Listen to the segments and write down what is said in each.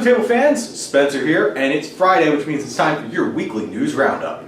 Blue Table fans, Spencer here, and it's Friday, which means it's time for your weekly news roundup.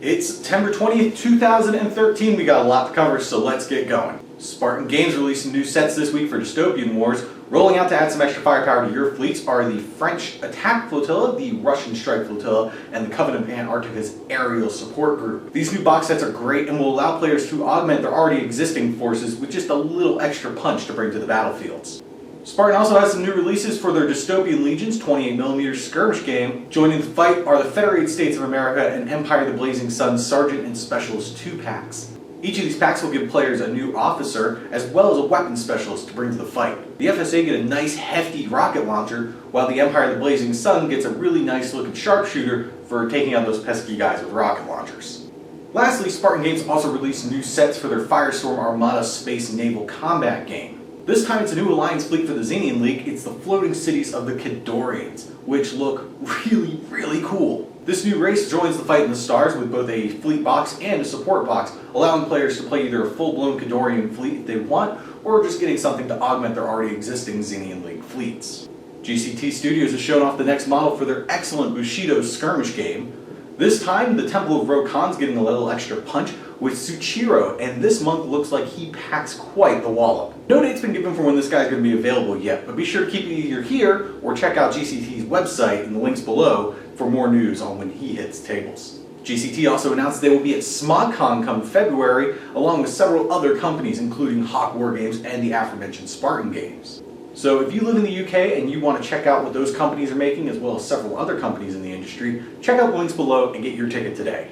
It's September 20th, 2013. We got a lot to cover, so let's get going. Spartan Games releasing new sets this week for Dystopian Wars. Rolling out to add some extra firepower to your fleets are the French Attack Flotilla, the Russian Strike Flotilla, and the Covenant of Antarctica's Aerial Support Group. These new box sets are great and will allow players to augment their already existing forces with just a little extra punch to bring to the battlefields. Spartan also has some new releases for their Dystopian Legions 28mm skirmish game. Joining the fight are the Federated States of America and Empire the Blazing Sun Sergeant and Specialist 2 packs. Each of these packs will give players a new officer as well as a weapon specialist to bring to the fight. The FSA get a nice hefty rocket launcher, while the Empire the Blazing Sun gets a really nice looking sharpshooter for taking out those pesky guys with rocket launchers. Lastly, Spartan Games also released new sets for their Firestorm Armada Space Naval Combat game. This time it's a new alliance fleet for the Xenian League. It's the floating cities of the Kedorians, which look really cool. This new race joins the fight in the stars with both a fleet box and a support box, allowing players to play either a full-blown Kedorian fleet if they want, or just getting something to augment their already existing Xenian League fleets. GCT Studios has shown off the next model for their excellent Bushido skirmish game. This time, the Temple of Rokan's getting a little extra punch with Tsuchiro, and this monk looks like he packs quite the wallop. No date's been given for when this guy's going to be available yet, but be sure to keep it either here or check out GCT's website in the links below for more news on when he hits tables. GCT also announced they will be at SmogCon come February, along with several other companies including Hawk War Games and the aforementioned Spartan Games. So if you live in the UK and you want to check out what those companies are making, as well as several other companies in the industry, check out the links below and get your ticket today.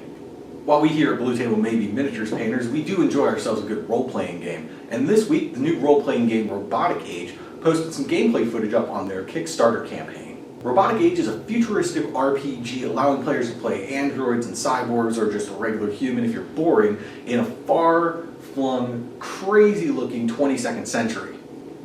While we here at Blue Table may be miniatures painters, we do enjoy ourselves a good role-playing game. And this week, the new role-playing game Robotic Age posted some gameplay footage up on their Kickstarter campaign. Robotic Age is a futuristic RPG allowing players to play androids and cyborgs, or just a regular human if you're boring, in a far-flung, crazy-looking 22nd century.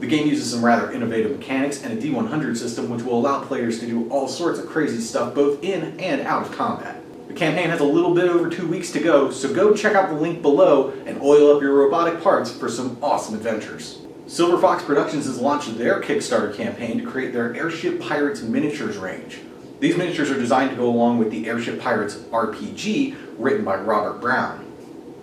The game uses some rather innovative mechanics and a D100 system which will allow players to do all sorts of crazy stuff both in and out of combat. The campaign has a little bit over 2 weeks to go, so go check out the link below and oil up your robotic parts for some awesome adventures. Silver Fox Productions has launched their Kickstarter campaign to create their Airship Pirates miniatures range. These miniatures are designed to go along with the Airship Pirates RPG written by Robert Brown.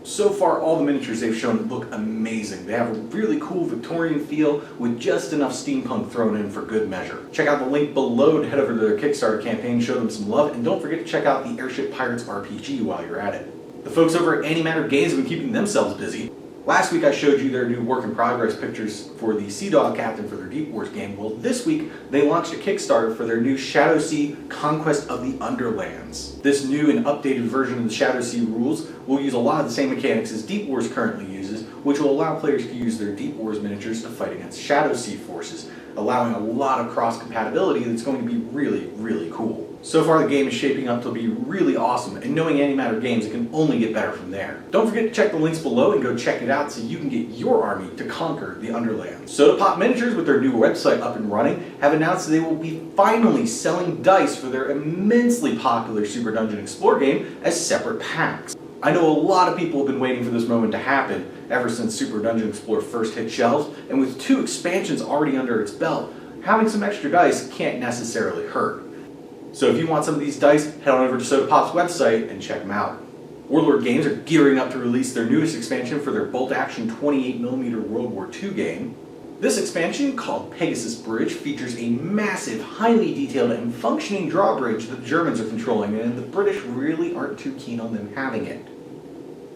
So far, all the miniatures they've shown look amazing. They have a really cool Victorian feel with just enough steampunk thrown in for good measure. Check out the link below to head over to their Kickstarter campaign, show them some love, and don't forget to check out the Airship Pirates RPG while you're at it. The folks over at Antimatter Games have been keeping themselves busy. Last week I showed you their new work-in-progress pictures for the Sea Dog Captain for their Deep Wars game. Well, this week they launched a Kickstarter for their new Shadow Sea Conquest of the Underlands. This new and updated version of the Shadow Sea rules will use a lot of the same mechanics as Deep Wars currently uses, which will allow players to use their Deep Wars miniatures to fight against Shadow Sea forces, allowing a lot of cross-compatibility that's going to be really cool. So far the game is shaping up to be really awesome, and knowing Antimatter Games, it can only get better from there. Don't forget to check the links below and go check it out so you can get your army to conquer the Underlands. Soda Pop Miniatures, with their new website up and running, have announced that they will be finally selling dice for their immensely popular Super Dungeon Explorer game as separate packs. I know a lot of people have been waiting for this moment to happen ever since Super Dungeon Explorer first hit shelves, and with 2 expansions already under its belt, having some extra dice can't necessarily hurt. So if you want some of these dice, head on over to Soda Pop's website and check them out. Warlord Games are gearing up to release their newest expansion for their bolt-action 28mm World War II game. This expansion, called Pegasus Bridge, features a massive, highly detailed and functioning drawbridge that the Germans are controlling, and the British really aren't too keen on them having it.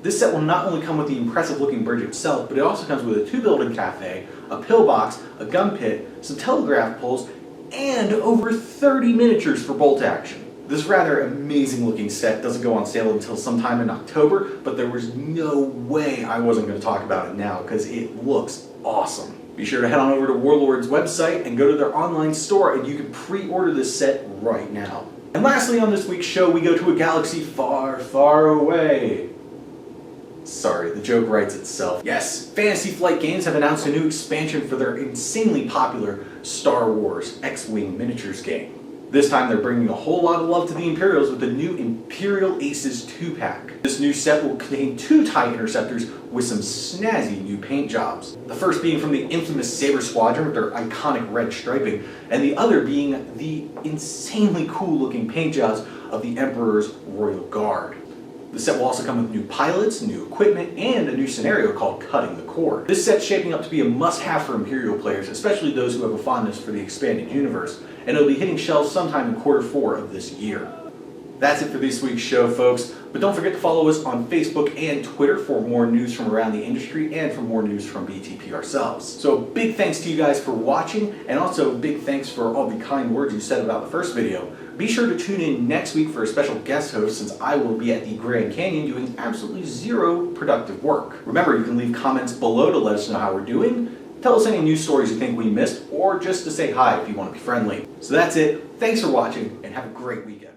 This set will not only come with the impressive looking bridge itself, but it also comes with a 2-building cafe, a pillbox, a gun pit, some telegraph poles, and over 30 miniatures for bolt action. This rather amazing looking set doesn't go on sale until sometime in October, but there was no way I wasn't going to talk about it now because it looks awesome. Be sure to head on over to Warlord's website and go to their online store, and you can pre-order this set right now. And lastly on this week's show, we go to a galaxy far away. Sorry, the joke writes itself. Yes, Fantasy Flight Games have announced a new expansion for their insanely popular Star Wars X-Wing miniatures game. This time they're bringing a whole lot of love to the Imperials with the new Imperial Aces 2-pack. This new set will contain 2 TIE interceptors with some snazzy new paint jobs. The first being from the infamous Saber Squadron with their iconic red striping, and the other being the insanely cool looking paint jobs of the Emperor's Royal Guard. The set will also come with new pilots, new equipment, and a new scenario called Cutting the Core. This set's shaping up to be a must-have for Imperial players, especially those who have a fondness for the expanded universe, and it'll be hitting shelves sometime in Q4 of this year. That's it for this week's show, folks, but don't forget to follow us on Facebook and Twitter for more news from around the industry and for more news from BTP ourselves. So big thanks to you guys for watching, and also big thanks for all the kind words you said about the first video. Be sure to tune in next week for a special guest host, since I will be at the Grand Canyon doing absolutely zero productive work. Remember, you can leave comments below to let us know how we're doing, tell us any news stories you think we missed, or just to say hi if you want to be friendly. So that's it, thanks for watching, and have a great weekend.